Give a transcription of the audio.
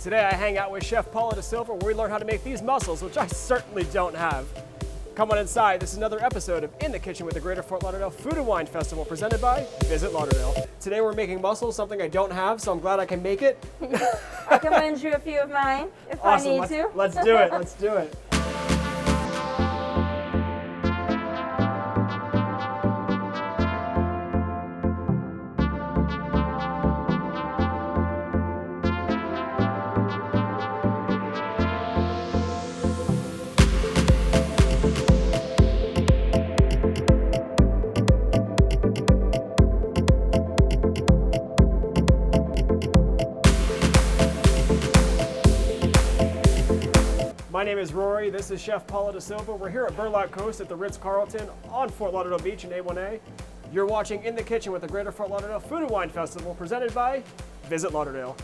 Today I hang out with Chef Paula DaSilva where we learn how to make these mussels, which I certainly don't have. Come on inside, this is another episode of In the Kitchen with the Greater Fort Lauderdale Food and Wine Festival presented by Visit Lauderdale. Today we're making mussels, something I don't have, so I'm glad I can make it. I can lend you a few of mine if Awesome. I need to. Let's do it, let's do it. My name is Rory, this is Chef Paula DaSilva. We're here at Burlock Coast at the Ritz-Carlton on Fort Lauderdale Beach in A1A. You're watching In the Kitchen with the Greater Fort Lauderdale Food and Wine Festival presented by Visit Lauderdale.